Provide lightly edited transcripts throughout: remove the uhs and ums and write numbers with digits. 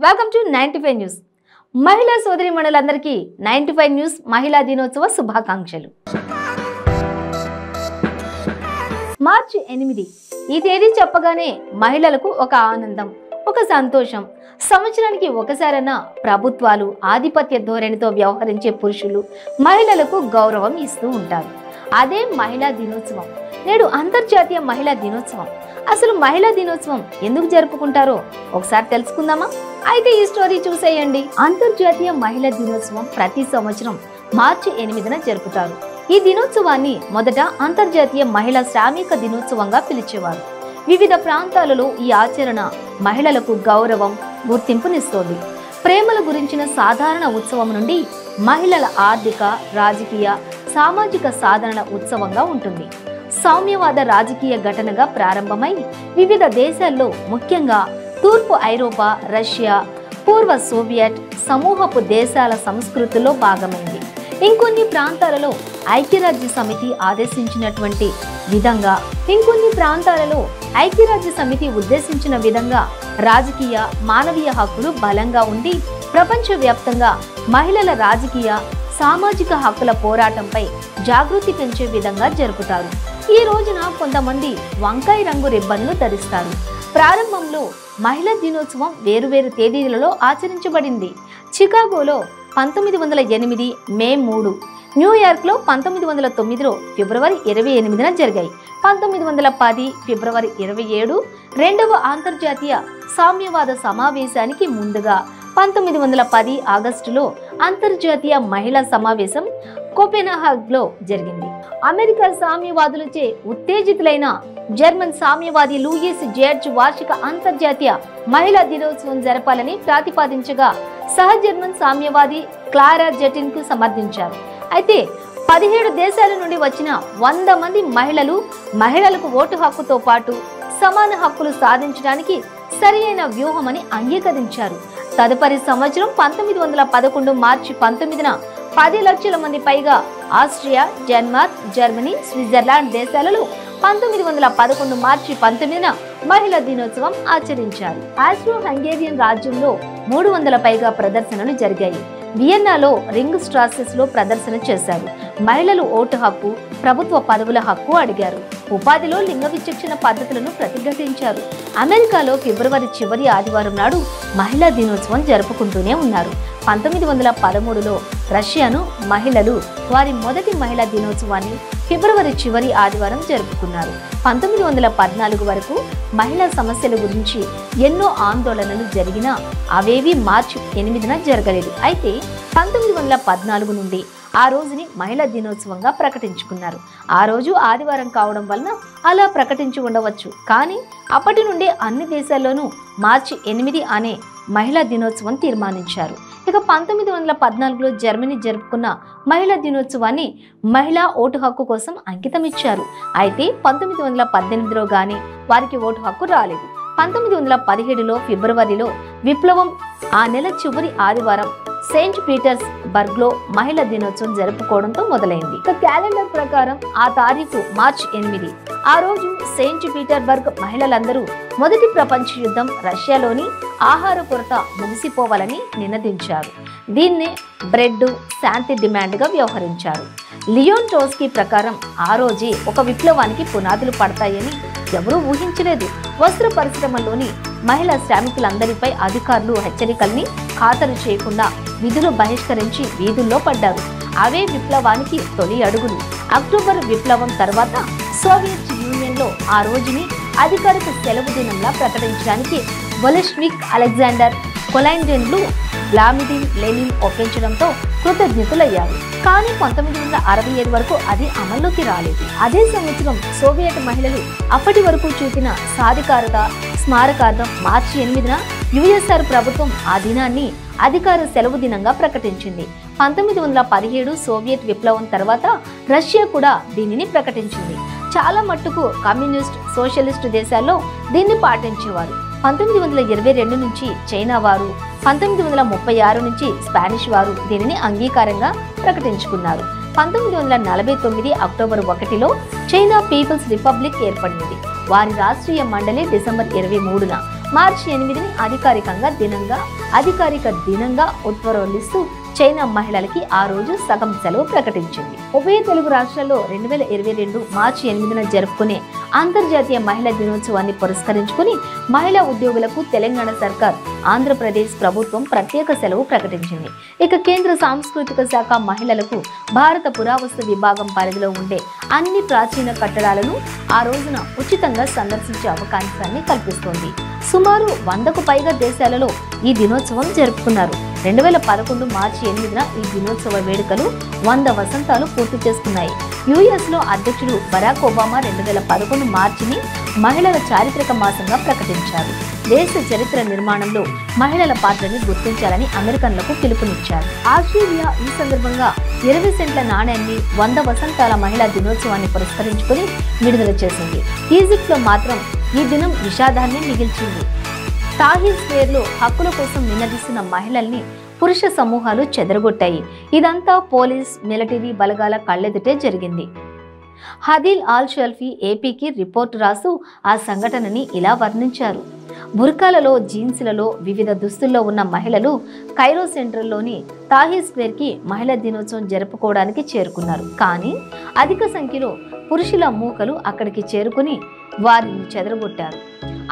Welcome to 95 news. మహిళా సోదరి మండలందరికీ 95 news మహిళా దినోత్సవ శుభాకాంక్షలు. మార్చి 8 ఈ తేదీ చెప్పగానే మహిళలకు ఒక ఆనందం, ఒక సంతోషం. సంవత్సరానికి ఒకసారైనా ప్రభుత్వాలు ఆధిపత్య ధోరణితో వ్యవహరించే పురుషులు మహిళలకు గౌరవం ఇస్తూ ఉంటారు. అదే మహిళా దినోత్సవం. నేడు అంతర్జాతీయ మహిళా దినోత్సవం. అసలు మహిళా దినోత్సవం ఎందుకు జరుపుకుంటారో ఒకసారి తెలుసుకుందామా? అయితే ఈ స్టోరీ చూసేయండి. అంతర్జాతీయ మహిళా దినోత్సవం ప్రతి సంవత్సరం మార్చి 8న జరుపుతారు. ఈ దినోత్సవాన్ని మొదట అంతర్జాతీయ మహిళా శ్రామిక దినోత్సవంగా పిలిచేవారు. వివిధ ప్రాంతాలలో ఈ ఆచరణ మహిళలకు గౌరవం, గుర్తింపునిస్తోంది. ప్రేమల గురించిన సాధారణ ఉత్సవం నుండి మహిళల ఆర్థిక, రాజకీయ, సామాజిక సాధనల ఉత్సవంగా ఉంటుంది. సామ్యవాద రాజకీయ ఘటనగా ప్రారంభమై వివిధ దేశాల్లో, ముఖ్యంగా తూర్పు ఐరోపా, రష్యా, పూర్వ సోవియట్ సమూహపు దేశాల సంస్కృతిలో భాగమైంది. ఇంకొన్ని ప్రాంతాలలో ఐక్యరాజ్య సమితి ఆదేశించినటువంటి విధంగా, ఇంకొన్ని ప్రాంతాలలో ఐక్యరాజ్య సమితి ఉద్దేశించిన విధంగా రాజకీయ, మానవీయ హక్కులు బలంగా ఉండి ప్రపంచవ్యాప్తంగా మహిళల రాజకీయ, సామాజిక హక్కుల పోరాటంపై జాగృతి పెంచే విధంగా జరుపుతారు. ఈ రోజున కొంతమంది వంకాయ రంగు రిబ్బన్ను ధరిస్తారు. ప్రారంభంలో మహిళా దినోత్సవం వేరువేరు తేదీలలో ఆచరించబడింది. చికాగోలో 1908 మే 3, న్యూయార్క్లో 1909 ఫిబ్రవరి 28న జరిగాయి. 1910 ఫిబ్రవరి 27 రెండవ అంతర్జాతీయ సామ్యవాద సమావేశానికి ముందుగా 1910 ఆగస్టులో అంతర్జాతీయ మహిళా సమావేశం కోపెన్హాగన్లో జరిగింది. అమెరికా సామ్యవాదులచే ఉత్తేజితులైన జర్మన్ సామ్యవాది లూయిస్ జెర్జ్ వార్షిక అంతర్జాతీయ మహిళా దినోత్సవం జరపాలని ప్రతిపాదించగా సహ జర్మన్ సామ్యవాది క్లారా జెటిన్ కు సమర్థించారు. అయితే 17 దేశాల నుండి వచ్చిన 100 మంది మహిళలకు ఓటు హక్కుతో పాటు సమాన హక్కులు సాధించడానికి సరి అయిన వ్యూహమని అంగీకరించారు. తదుపరి సంవత్సరం 1911 మార్చి 19న 10 లక్షల మంది పైగా ఆస్ట్రియా, డెన్మార్క్, జర్మనీ, స్విట్జర్లాండ్ దేశాలలో 1911 మార్చి 19న మహిళా దినోత్సవం ఆచరించారు. ఆస్ట్రో హంగేరియన్ రాజ్యంలో 300 పైగా ప్రదర్శనలు జరిగాయి. వియన్నాలో రింగ్ స్ట్రాసెస్ లో ప్రదర్శన చేశారు. మహిళలు ఓటు హక్కు, ప్రభుత్వ పదవుల హక్కు అడిగారు. ఉపాధిలో లింగ విచక్షణ పద్ధతులను ప్రతిఘటించారు. అమెరికాలో ఫిబ్రవరి చివరి ఆదివారం నాడు మహిళా దినోత్సవం జరుపుకుంటూనే ఉన్నారు. 1913లో రష్యాను మహిళలు వారి మొదటి మహిళా దినోత్సవాన్ని ఫిబ్రవరి చివరి ఆదివారం జరుపుకున్నారు. 1914 వరకు మహిళా సమస్యల గురించి ఎన్నో ఆందోళనలు జరిగినా అవేవి మార్చి 8న జరగలేదు. అయితే 1914 నుండి ఆ రోజుని మహిళా దినోత్సవంగా ప్రకటించుకున్నారు. ఆ రోజు ఆదివారం కావడం వలన అలా ప్రకటించి ఉండవచ్చు. కానీ అప్పటి నుండి అన్ని దేశాల్లోనూ మార్చి 8 అనే మహిళా దినోత్సవం తీర్మానించారు. ఇక 1914లో జర్మనీ జరుపుకున్న మహిళా దినోత్సవాన్ని మహిళా ఓటు హక్కు కోసం అంకితం ఇచ్చారు. అయితే 1918లో గానీ వారికి ఓటు హక్కు రాలేదు. 1917లో ఫిబ్రవరిలో విప్లవం ఆ నెల చివరి ఆదివారం సెయింట్ పీటర్స్ బర్గ్ లో మహిళా దినోత్సవం జరుపుకోవడంతో మొదలైంది. ఇక క్యాలెండర్ ప్రకారం ఆ తారీఖు మార్చి 8. ఆ రోజు సెయింట్ పీటర్స్బర్గ్ మహిళలందరూ మొదటి ప్రపంచ యుద్ధం, రష్యాలోని ఆహార కొరత ముగిసిపోవాలని నినదించారు. దీన్నే బ్రెడ్ శాంతి డిమాండ్ గా వ్యవహరించారు. లియోన్ ట్రోట్స్కీ ప్రకారం ఆ రోజే ఒక విప్లవానికి పునాదులు పడతాయని ఎవరూ ఊహించలేదు. వస్త్ర పరిశ్రమలోని మహిళా శ్రామికులందరిపై అధికారులు హెచ్చరికల్ని ఖాతరు చేయకుండా విధులు బహిష్కరించి వీధుల్లో పడ్డారు. అవే విప్లవానికి తొలి అడుగులు. అక్టోబర్ విప్లవం తర్వాత సోవియట్ యూనియన్లో ఆ రోజుని అధికారిక సెలవు దినంలా ప్రకటించడానికి బొలిష్విక్ అలెగ్జాండర్ కొలైండెన్లు వ్లాదిమిర్ లెనిన్ ఒప్పించడంతో కృతజ్ఞతలయ్యారు. కానీ 1967 వరకు అది అమల్లోకి రాలేదు. అదే సంవత్సరం సోవియట్ మహిళలు అప్పటి వరకు చూపిన సాధికారత స్మారకార్థం మార్చి 8న యుఎస్ఆర్ ప్రభుత్వం ఆ దినాన్ని అధికార సెలవు దినంగా ప్రకటించింది. 1917 సోవియట్ విప్లవం తర్వాత రష్యా కూడా దీనిని ప్రకటించింది. చాలా మట్టుకు కమ్యూనిస్ట్, సోషలిస్టు దేశాల్లో దీన్ని పాటించేవారు. 1922 నుంచి చైనా వారు, 1936 నుంచి స్పానిష్ వారు దీనిని అంగీకారంగా ప్రకటించుకున్నారు. 1949 అక్టోబర్ 1లో చైనా పీపుల్స్ రిపబ్లిక్ ఏర్పడింది. వారి రాష్ట్రీయ మండలి డిసెంబర్ 23న మార్చి 8ని అధికారిక దినంగా ఉత్సవిస్తూ చైనా మహిళలకి ఆ రోజు సగం సెలవు ప్రకటించింది. ఉభయ తెలుగు రాష్ట్రాల్లో 2022 మార్చి 8న జరుపుకునే అంతర్జాతీయ మహిళా దినోత్సవాన్ని పురస్కరించుకుని మహిళా ఉద్యోగులకు తెలంగాణ సర్కార్, ఆంధ్రప్రదేశ్ ప్రభుత్వం ప్రత్యేక సెలవు ప్రకటించింది. ఇక కేంద్ర సాంస్కృతిక శాఖ మహిళలకు భారత పురావస్తు విభాగం పరిధిలో ఉండే అన్ని ప్రాచీన కట్టడాలను ఆ రోజున ఉచితంగా సందర్శించే అవకాశాన్ని కల్పిస్తోంది. సుమారు 100కు పైగా దేశాలలో ఈ దినోత్సవం జరుపుకున్నారు. 2011 మార్చి 8న ఈ దినోత్సవ వేడుకలు 100 వసంతాలు పూర్తి చేసుకున్నాయి. యుఎస్లో అధ్యక్షుడు బరాక్ ఒబామా 2011 మార్చిని మహిళల చారిత్రక మాసంగా ప్రకటించారు. దేశ చరిత్ర నిర్మాణంలో మహిళల పాత్రని గుర్తించాలని అమెరికన్లకు పిలుపునిచ్చారు. ఆస్ట్రేలియా ఈ సందర్భంగా 20 సెంట్ల నాణ్యాన్ని 100 వసంతాల మహిళా దినోత్సవాన్ని పురస్కరించుకుని విడుదల చేసింది. ఈజిప్ట్లో మాత్రం ఈ దినం విషాదాన్ని మిగిల్చింది. తాహిర్ స్క్వేర్లో హక్కుల కోసం నినదిస్తున్న మహిళల్ని పురుష సమూహాలు చెదరగొట్టాయి. ఇదంతా పోలీస్, మిలిటరీ బలగాల కళ్ళెదుటే జరిగింది. హదీల్ ఆల్ షల్ఫీ ఏపీకి రిపోర్టు రాస్తూ ఆ సంఘటనని ఇలా వర్ణించారు. బుర్కాలలో, జీన్స్లలో, వివిధ దుస్తుల్లో ఉన్న మహిళలు కైరో సెంట్రల్లోని తాహిర్ స్క్వేర్కి మహిళా దినోత్సవం జరుపుకోవడానికి చేరుకున్నారు. కానీ అధిక సంఖ్యలో పురుషుల మూకలు అక్కడికి చేరుకుని వారిని చెదరగొట్టారు.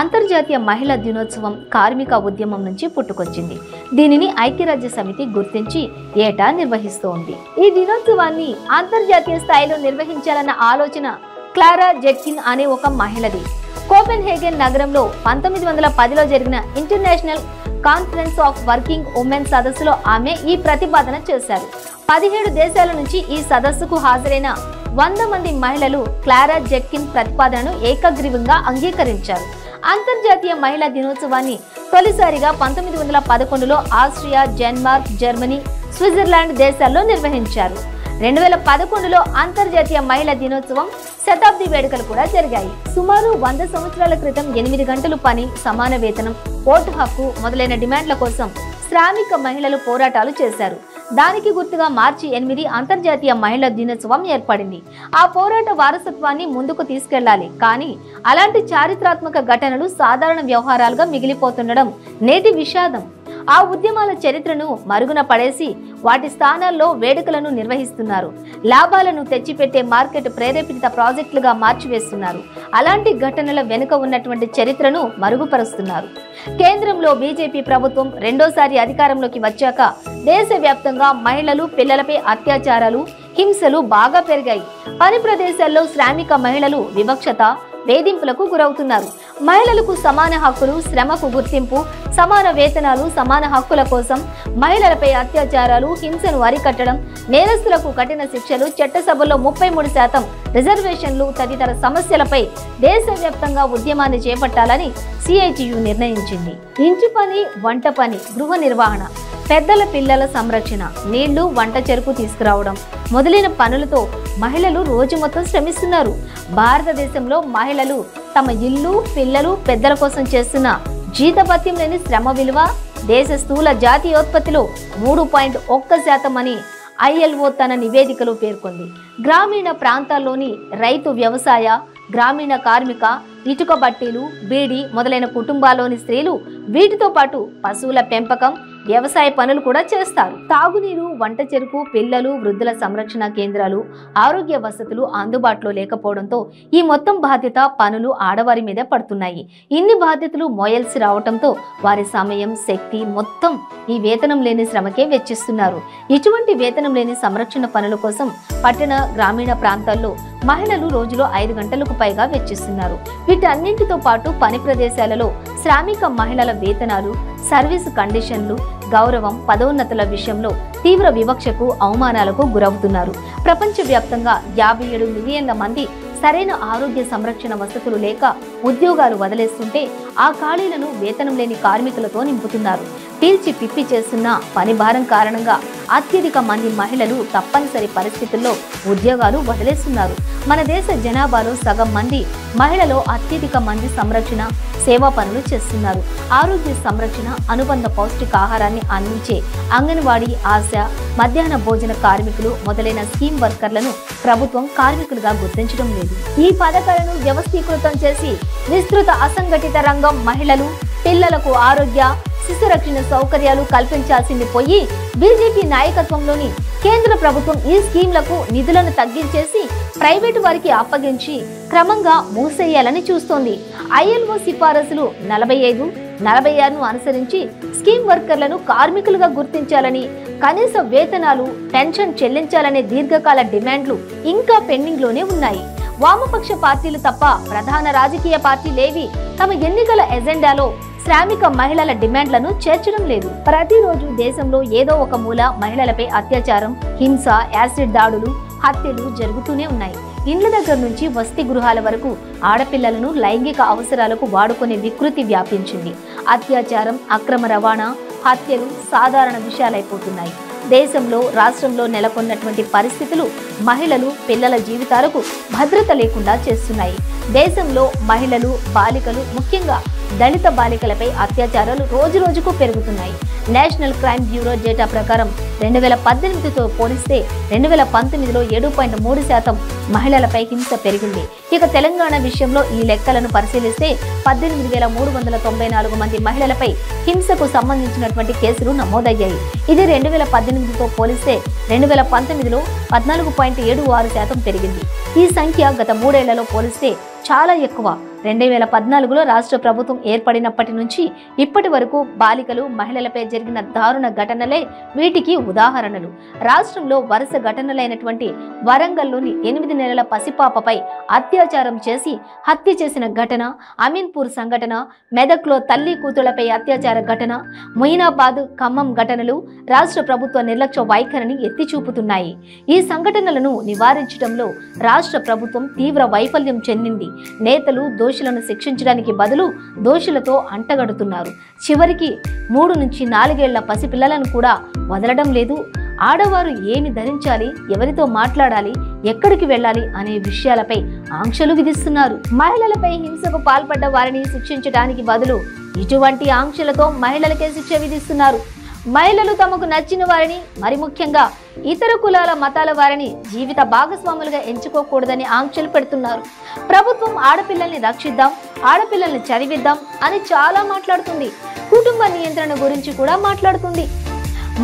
అంతర్జాతీయ మహిళా దినోత్సవం కార్మిక ఉద్యమం నుంచి పుట్టుకొచ్చింది. దీనిని ఐక్యరాజ్య సమితి గుర్తించి ఏటా నిర్వహిస్తోంది. ఈ దినోత్సవాన్ని అంతర్జాతీయ స్థాయిలో నిర్వహించాలన్న ఆలోచన క్లారా జెట్కిన్ అనే ఒక మహిళది. కోపెన్హేగన్ నగరంలో 1910లో జరిగిన international conference of working women సదస్సులో ఆమె ఈ ప్రతిపాదన చేశారు. 17 దేశాల నుంచి ఈ సదస్సుకు హాజరైన 100 మంది మహిళలు క్లారా జెట్కిన్ ప్రతిపాదనను ఏకగ్రీవంగా అంగీకరించారు. అంతర్జాతీయ మహిళా దినోత్సవాన్ని తొలిసారిగా 1911లో ఆస్ట్రియా, డెన్మార్క్, జర్మనీ, స్విట్జర్లాండ్ దేశాల్లో నిర్వహించారు. 2011లో అంతర్జాతీయ మహిళా దినోత్సవం శతాబ్ది వేడుకలు కూడా జరిగాయి. సుమారు 100 సంవత్సరాల క్రితం 8 గంటలు పని, సమాన వేతనం, ఓటు హక్కు మొదలైన డిమాండ్ల కోసం శ్రామిక మహిళలు పోరాటాలు చేశారు. దానికి గుర్తుగా మార్చి 8 అంతర్జాతీయ మహిళా దినోత్సవం ఏర్పడింది. ఆ పోరాట వారసత్వాన్ని ముందుకు తీసుకెళ్లాలి. కానీ అలాంటి చారిత్రాత్మక ఘటనలు సాధారణ వ్యవహారాలుగా మిగిలిపోతుండడం నేటి విషాదం. ఆ ఉద్యమాల చరిత్రను మరుగున పడేసి వాటి స్థానాల్లో వేడుకలను నిర్వహిస్తున్నారు. లాభాలను తెచ్చిపెట్టే మార్కెట్ ప్రేరేపిత ప్రాజెక్టులుగా మార్చివేస్తున్నారు. అలాంటి ఘటనల వెనుక ఉన్నటువంటి చరిత్రను మరుగుపరుస్తున్నారు. కేంద్రంలో బీజేపీ ప్రభుత్వం రెండోసారి అధికారంలోకి వచ్చాక దేశవ్యాప్తంగా మహిళలు, పిల్లలపై అత్యాచారాలు, హింసలు బాగా పెరిగాయి. పని ప్రదేశాల్లో శ్రామిక మహిళలు వివక్షత, వేధింపులకు గురవుతున్నారు. మహిళలకు సమాన హక్కులు, శ్రమకు గుర్తింపు, సమాన వేతనాలు, సమాన హక్కుల కోసం మహిళలపై అత్యాచారాలు, హింసను అరికట్టడం, నేరస్తులకు కఠిన శిక్షలు, చట్టసభల్లో 33% రిజర్వేషన్లు తదితర సమస్యలపై దేశవ్యాప్తంగా ఉద్యమాన్ని చేపట్టాలని సిఐటియు నిర్ణయించింది. ఇంటి పని, వంట పని, గృహ నిర్వహణ, పెద్దల పిల్లల సంరక్షణ, నీళ్లు, వంట చెరుకు తీసుకురావడం మొదలైన పనులతో మహిళలు రోజు మొత్తం శ్రమిస్తున్నారు. భారతదేశంలో మహిళలు తమ ఇల్లు, పిల్లలు, పెద్దల కోసం చేస్తున్న జీతభత్యం లేని శ్రమ విలువ దేశ స్థూల జాతీయోత్పత్తిలో 3.1% అని ILO తన నివేదికలో పేర్కొంది. గ్రామీణ ప్రాంతాల్లోని రైతు, వ్యవసాయ, గ్రామీణ కార్మిక, ఇటుక బట్టీలు, బీడి మొదలైన కుటుంబాల్లోని స్త్రీలు వీటితో పాటు పశువుల పెంపకం, వ్యవసాయ పనులు కూడా చేస్తారు. తాగునీరు, వంట చెరుకు, పిల్లలు, వృద్ధుల సంరక్షణ కేంద్రాలు, ఆరోగ్య వసతులు అందుబాటులో లేకపోవడంతో ఈ మొత్తం బాధ్యత, పనులు ఆడవారి మీద పడుతున్నాయి. ఇన్ని బాధ్యతలు మోయాల్సి రావడంతో వారి సమయం, శక్తి మొత్తం ఈ వేతనం లేని శ్రమకే వెచ్చిస్తున్నారు. ఇటువంటి వేతనం లేని సంరక్షణ పనుల కోసం పట్టణ, గ్రామీణ ప్రాంతాల్లో మహిళలు రోజులో 5 గంటలకు పైగా వెచ్చిస్తున్నారు. వీటన్నింటితో పాటు పని ప్రదేశాలలో శ్రామిక మహిళల వేతనాలు, సర్వీసు కండిషన్లు, గౌరవం, పదోన్నతుల విషయంలో తీవ్ర వివక్షకు, అవమానాలకు గురవుతున్నారు. ప్రపంచవ్యాప్తంగా 57 మిలియన్ల మంది సరైన ఆరోగ్య సంరక్షణ వసతులు లేక ఉద్యోగాలు వదిలేస్తుంటే ఆ ఖాళీలను వేతనం లేని కార్మికులతో నింపుతున్నారు. పీల్చి పిప్పి చేస్తున్న పని భారం కారణంగా అత్యధిక మంది మహిళలు తప్పనిసరి పరిస్థితుల్లో ఉద్యోగాలు వదిలేస్తున్నారు. మన దేశ జనాభాలో సగం మంది మహిళలో అత్యధిక మంది సంరక్షణ, సేవా పనులు చేస్తున్నారు. ఆరోగ్య సంరక్షణ, అనుబంధ పౌష్టికాహారాన్ని అందించే అంగన్వాడీ, ఆశా, మధ్యాహ్న భోజన కార్మికులు మొదలైన స్కీమ్ వర్కర్లను ప్రభుత్వం కార్మికులుగా గుర్తించడం లేదు. ఈ పథకాలను వ్యవస్థీకృతం చేసి విస్తృత అసంఘటిత రంగం మహిళలు, పిల్లలకు ఆరోగ్య శిశు రక్షణ సౌకర్యాలు కల్పించాల్సింది పోయి బీజేపీ నాయకత్వంలోని కేంద్ర ప్రభుత్వం ఈ స్కీమ్లకు నిధులను తగ్గించేసి ప్రైవేటు వారికి అప్పగించి క్రమంగా మూసేయాలని చూస్తోంది. ILO సిఫారసులు 45, 46ను అనుసరించి స్కీమ్ వర్కర్లను కార్మికులుగా గుర్తించాలని, కనీస వేతనాలు, పెన్షన్ చెల్లించాలనే దీర్ఘకాల డిమాండ్లు ఇంకా పెండింగ్ లోనే ఉన్నాయి. వామపక్ష పార్టీలు తప్ప ప్రధాన రాజకీయ పార్టీలేవి తమ ఎన్నికల ఎజెండాలో శ్రామిక మహిళల డిమాండ్లను చేర్చడం లేదు. ప్రతిరోజు దేశంలో ఏదో ఒక మూల మహిళలపై అత్యాచారం, హింస, యాసిడ్ దాడులు, హత్యలు జరుగుతూనే ఉన్నాయి. ఇండ్ల దగ్గర నుంచి వసతి గృహాల వరకు ఆడపిల్లలను లైంగిక అవసరాలకు వాడుకునే వికృతి వ్యాపించింది. అత్యాచారం, అక్రమ రవాణా, హత్యలు సాధారణ విషయాలైపోతున్నాయి. దేశంలో, రాష్ట్రంలో నెలకొన్నటువంటి పరిస్థితులు మహిళలు, పిల్లల జీవితాలకు భద్రత లేకుండా చేస్తున్నాయి. దేశంలో మహిళలు, బాలికలు, ముఖ్యంగా దళిత బాలికలపై అత్యాచారాలు రోజురోజుకు పెరుగుతున్నాయి. నేషనల్ క్రైమ్ బ్యూరో డేటా ప్రకారం 2018తో పోలిస్తే 2019లో 7.3% మహిళలపై హింస పెరిగింది. ఇక తెలంగాణ విషయంలో ఈ లెక్కలను పరిశీలిస్తే 18,394 మంది మహిళలపై హింసకు సంబంధించినటువంటి కేసులు నమోదయ్యాయి. ఇది 2018తో పోలిస్తే 2019లో 14.76% పెరిగింది. ఈ సంఖ్య గత 3 ఏళ్లలో పోలిస్తే చాలా ఎక్కువ. 2014లో రాష్ట్ర ప్రభుత్వం ఏర్పడినప్పటి నుంచి ఇప్పటి వరకు బాలికలు, మహిళలపై జరిగిన దారుణ ఘటనలే వీటికి ఉదాహరణలు. రాష్ట్రంలో వరుస ఘటనలైనటువంటి వరంగల్లోని 8 నెలల పసిపాపపై అత్యాచారం చేసి హత్య చేసిన ఘటన, అమీన్పూర్ సంఘటన, మెదక్లో తల్లి కూతుళ్లపై అత్యాచార ఘటన, మొయినాబాద్, ఖమ్మం ఘటనలు రాష్ట్ర ప్రభుత్వ నిర్లక్ష్య వైఖరిని ఎత్తి చూపుతున్నాయి. ఈ సంఘటనలను నివారించడంలో రాష్ట్ర ప్రభుత్వం తీవ్ర వైఫల్యం చెందింది. నేతలు దోషులను శిక్షించడానికి బదులు దోషులతో అంటగడుతున్నారు. చివరికి 3 నుంచి 4 ఏళ్ల పసిపిల్లలను కూడా వదలడం లేదు. ఆడవారు ఏమి ధరించాలి, ఎవరితో మాట్లాడాలి, ఎక్కడికి వెళ్ళాలి అనే విషయాలపై ఆంక్షలు విధిస్తున్నారు. మహిళలపై హింసకు పాల్పడ్డ వారిని శిక్షించడానికి బదులు ఇటువంటి ఆంక్షలతో మహిళలకే శిక్ష విధిస్తున్నారు. మహిళలు తమకు నచ్చిన వారిని, మరి ముఖ్యంగా ఇతర కులాల, మతాల వారిని జీవిత భాగస్వాములుగా ఎంచుకోకూడదని ఆంక్షలు పెడుతున్నారు. ప్రభుత్వం ఆడపిల్లల్ని రక్షిద్దాం, ఆడపిల్లల్ని చదివిద్దాం అని చాలా మాట్లాడుతుంది. కుటుంబ నియంత్రణ గురించి కూడా మాట్లాడుతుంది.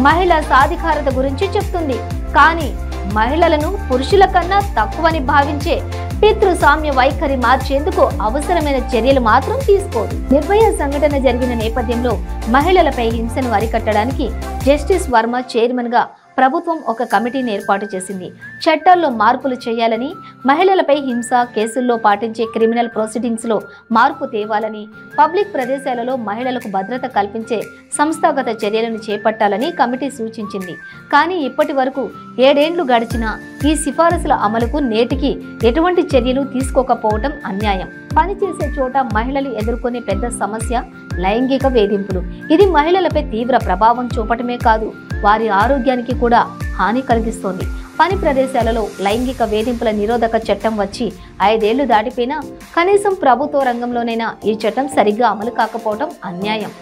మహిళా సాధికారత గురించి చెప్తుంది. కానీ మహిళలను పురుషుల కన్నా తక్కువని భావించే పితృస్వామ్య వైఖరి మార్చేందుకు అవసరమైన చర్యలు మాత్రం తీసుకోదు. నిర్భయ సంఘటన జరిగిన నేపథ్యంలో మహిళలపై హింసను అరికట్టడానికి జస్టిస్ వర్మ చైర్మన్ గా ప్రభుత్వం ఒక కమిటీని ఏర్పాటు చేసింది. చట్టాల్లో మార్పులు చేయాలని, మహిళలపై హింస కేసుల్లో పాటించే క్రిమినల్ ప్రొసీడింగ్స్ లో మార్పు తేవాలని, పబ్లిక్ ప్రదేశాలలో మహిళలకు భద్రత కల్పించే సంస్థాగత చర్యలను చేపట్టాలని కమిటీ సూచించింది. కానీ ఇప్పటి వరకు 7 ఏళ్లు గడిచినా ఈ సిఫారసుల అమలుకు నేటికి ఎటువంటి చర్యలు తీసుకోకపోవటం అన్యాయం. పనిచేసే చోట మహిళలు ఎదుర్కొనే పెద్ద సమస్య లైంగిక వేధింపులు. ఇది మహిళలపై తీవ్ర ప్రభావం చూపటమే కాదు, వారి ఆరోగ్యానికి కూడా హాని కలిగిస్తోంది. పని ప్రదేశాలలో లైంగిక వేధింపుల నిరోధక చట్టం వచ్చి 5 ఏళ్లు దాటిపోయినా కనీసం ప్రభుత్వ రంగంలోనైనా ఈ చట్టం సరిగ్గా అమలు కాకపోవడం అన్యాయం.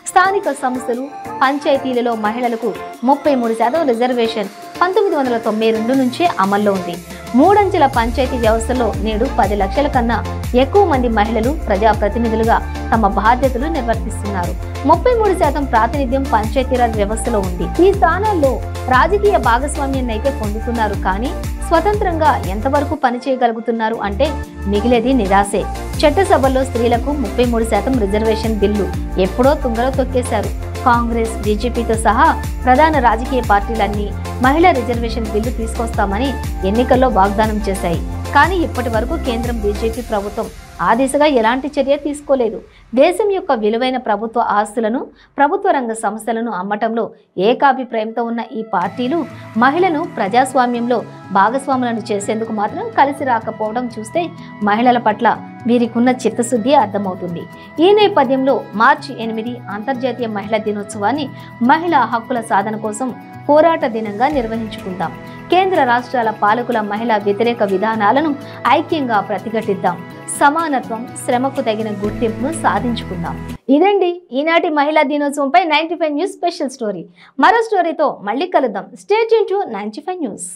స్థానిక సంస్థలు, పంచాయతీలలో మహిళలకు 33% రిజర్వేషన్ 1992 నుంచే అమల్లో ఉంది. 3 అంచెల పంచాయతీ వ్యవస్థలో నేడు 10 లక్షల కన్నా ఎక్కువ మంది మహిళలు ప్రజాప్రతినిధులుగా తమ బాధ్యతలు నిర్వర్తిస్తున్నారు. 33% ప్రాతినిధ్యం పంచాయతీరాజ్ వ్యవస్థలో ఉంది. ఈ స్థానాల్లో రాజకీయ భాగస్వామ్యాన్ని అయితే పొందుతున్నారు. కానీ స్వతంత్రంగా ఎంతవరకు పనిచేయగలుగుతున్నారు అంటే మిగిలేది నిరాశే. చట్టసభల్లో స్త్రీలకు 33% రిజర్వేషన్ బిల్లు ఎప్పుడో తుంగలో తొక్కేశారు. కాంగ్రెస్, బీజేపీతో సహా ప్రధాన రాజకీయ పార్టీలన్నీ మహిళా రిజర్వేషన్ బిల్లు తీసుకొస్తామని ఎన్నికల్లో వాగ్దానం చేశాయి. కానీ ఇప్పటి వరకు కేంద్రం బీజేపీ ప్రభుత్వం ఆ దిశగా ఎలాంటి చర్య తీసుకోలేదు. దేశం యొక్క విలువైన ప్రభుత్వ ఆస్తులను, ప్రభుత్వ రంగ సంస్థలను అమ్మటంలో ఏకాభిప్రాయంతో ఉన్న ఈ పార్టీలు మహిళను ప్రజాస్వామ్యంలో భాగస్వాములను చేసేందుకు మాత్రం కలిసి రాకపోవడం చూస్తే మహిళల పట్ల వీరికున్న చిత్తశుద్ధి అర్థమవుతుంది. ఈ నేపథ్యంలో మార్చి 8 అంతర్జాతీయ మహిళా దినోత్సవాన్ని మహిళా హక్కుల సాధన కోసం పోరాట దినంగా నిర్వహించుకుందాం. కేంద్ర రాష్ట్రాల పాలకుల మహిళా వ్యతిరేక విధానాలను ఐక్యంగా ప్రతిఘటిద్దాం. సమానత్వం, శ్రమకు తగిన గుర్తింపును సాధించుకుందాం. ఇదండి ఈనాటి మహిళా దినోత్సవంపై 95 న్యూస్ స్పెషల్ స్టోరీ. మరో స్టోరీతో మళ్ళీ కలుద్దాం. Stay tune to 95 news.